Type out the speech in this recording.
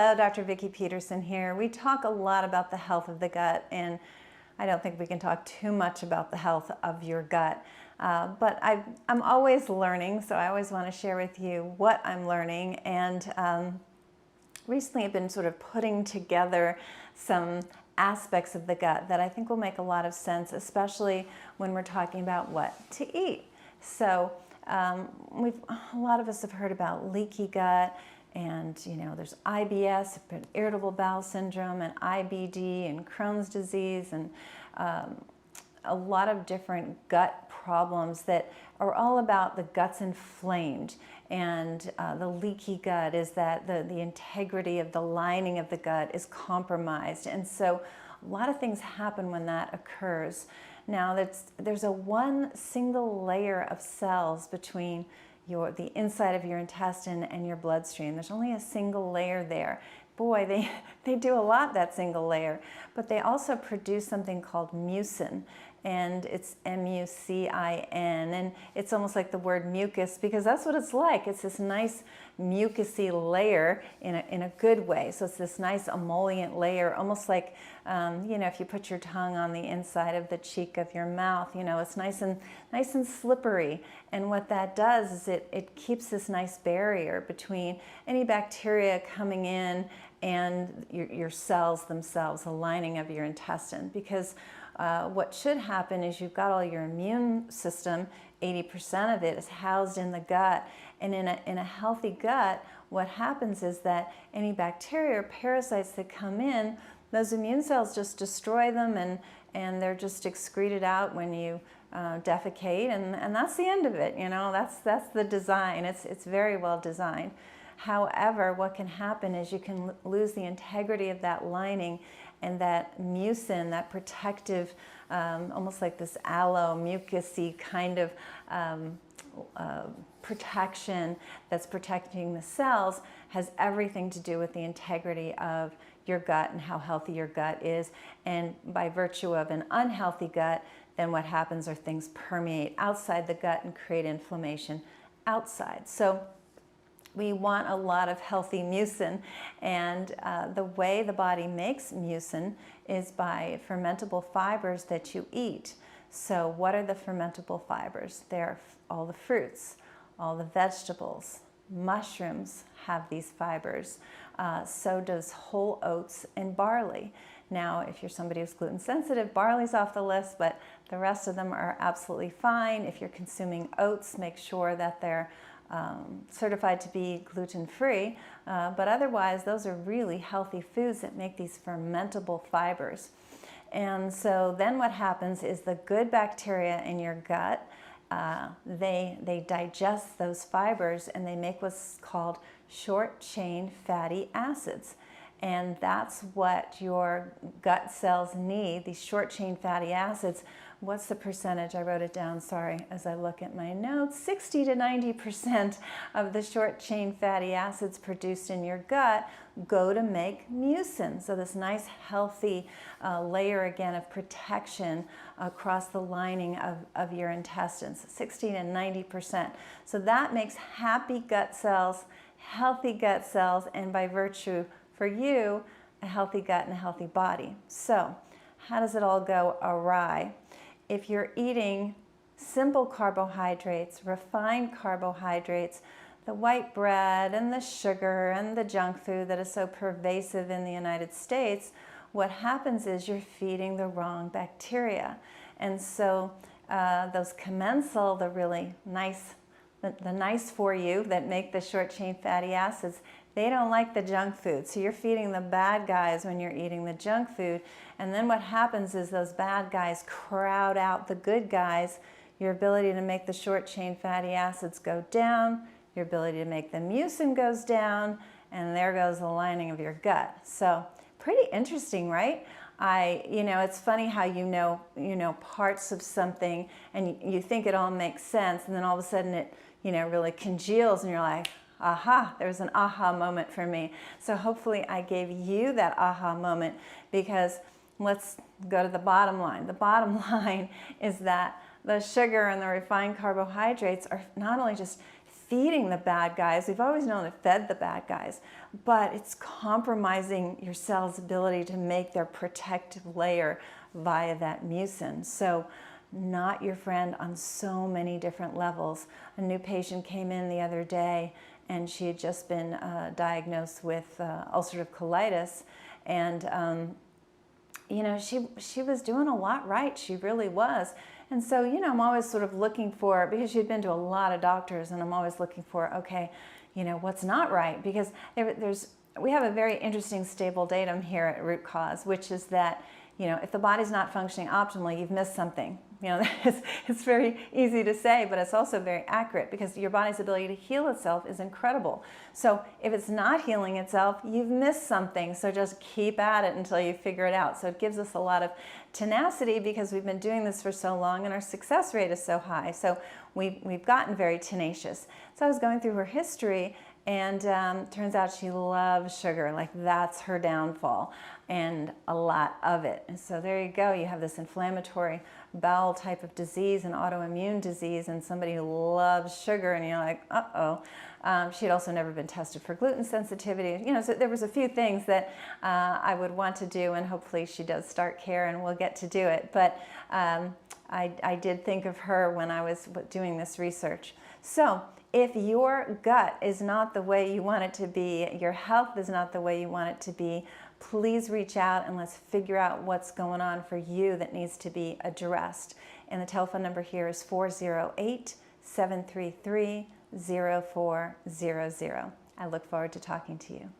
Hello, Dr. Vicki Peterson here. We talk a lot about the health of the gut, and I don't think we can talk too much about the health of your gut. But I'm always learning, so I always want to share with you what I'm learning. And recently I've been sort of putting together some aspects of the gut that I think will make a lot of sense, especially when we're talking about what to eat. So a lot of us have heard about leaky gut. And, there's IBS, irritable bowel syndrome, and IBD, and Crohn's disease, and a lot of different gut problems that are all about the gut's inflamed. And the leaky gut is that the integrity of the lining of the gut is compromised. And so a lot of things happen when that occurs. Now, there's one single layer of cells between the inside of your intestine and your bloodstream. There's only a single layer there. Boy, they do a lot, that single layer. But they also produce something called mucin, and it's M-U-C-I-N, and it's almost like the word mucus, because that's what it's like. It's this nice mucusy layer in a good way. So it's this nice emollient layer, almost like if you put your tongue on the inside of the cheek of your mouth, it's nice and slippery. And what that does is it keeps this nice barrier between any bacteria coming in and your cells themselves, the lining of your intestine. Because what should happen is you've got all your immune system, 80% of it is housed in the gut. And in a healthy gut, what happens is that any bacteria or parasites that come in, those immune cells just destroy them, and they're just excreted out when you defecate, and that's the end of it. That's the design. It's very well designed. However, what can happen is you can lose the integrity of that lining, and that mucin, that protective, almost like this aloe mucusy kind of protection that's protecting the cells, has everything to do with the integrity of your gut and how healthy your gut is. And by virtue of an unhealthy gut, then what happens are things permeate outside the gut and create inflammation outside. So we want a lot of healthy mucin, and the way the body makes mucin is by fermentable fibers that you eat. So what are the fermentable fibers? They're all the fruits, all the vegetables. Mushrooms have these fibers. So does whole oats and barley. Now, if you're somebody who's gluten sensitive, barley's off the list, but the rest of them are absolutely fine. If you're consuming oats, make sure that they're certified to be gluten-free, but otherwise those are really healthy foods that make these fermentable fibers. And so then what happens is the good bacteria in your gut, they digest those fibers, and they make what's called short-chain fatty acids. And that's what your gut cells need, these short-chain fatty acids. What's the percentage? I wrote it down, sorry, as I look at my notes. 60 to 90% of the short-chain fatty acids produced in your gut go to make mucin. So this nice, healthy layer, again, of protection across the lining of your intestines, 60 to 90%. So that makes happy gut cells, healthy gut cells, and by virtue, for you, a healthy gut and a healthy body. So how does it all go awry? If you're eating simple carbohydrates, refined carbohydrates, the white bread and the sugar and the junk food that is so pervasive in the United States, what happens is you're feeding the wrong bacteria. And so those commensal, the really nice, the nice for you that make the short chain fatty acids, they don't like the junk food. So you're feeding the bad guys when you're eating the junk food. And then what happens is those bad guys crowd out the good guys. Your ability to make the short chain fatty acids go down. Your ability to make the mucin goes down. And there goes the lining of your gut. So pretty interesting, right? It's funny how you know parts of something and you think it all makes sense, and then all of a sudden it, really congeals, and you're like, aha, there was an aha moment for me. So hopefully I gave you that aha moment, because let's go to the bottom line. The bottom line is that the sugar and the refined carbohydrates are not only just feeding the bad guys. We've always known it fed the bad guys, but it's compromising your cell's ability to make their protective layer via that mucin. So not your friend on so many different levels. A new patient came in the other day, and she had just been diagnosed with ulcerative colitis, and you know, she was doing a lot right. She really was. And so, you know, I'm always sort of looking for, because she'd been to a lot of doctors, and I'm always looking for, okay, you know, what's not right? Because we have a very interesting stable datum here at Root Cause, which is that, you know, if the body's not functioning optimally, you've missed something. You know, it's very easy to say, but it's also very accurate, because your body's ability to heal itself is incredible. So if it's not healing itself, you've missed something. So just keep at it until you figure it out. So it gives us a lot of tenacity, because we've been doing this for so long and our success rate is so high. So we've gotten very tenacious. So I was going through her history, and turns out she loves sugar. Like, that's her downfall, and a lot of it. And so there you go. You have this inflammatory bowel type of disease, an autoimmune disease, and somebody who loves sugar, and you're like, uh-oh. She had also never been tested for gluten sensitivity. You know, so there was a few things that I would want to do, and hopefully she does start care and we'll get to do it. But I did think of her when I was doing this research. So if your gut is not the way you want it to be, your health is not the way you want it to be, please reach out and let's figure out what's going on for you that needs to be addressed. And the telephone number here is 408-733-0400. I look forward to talking to you.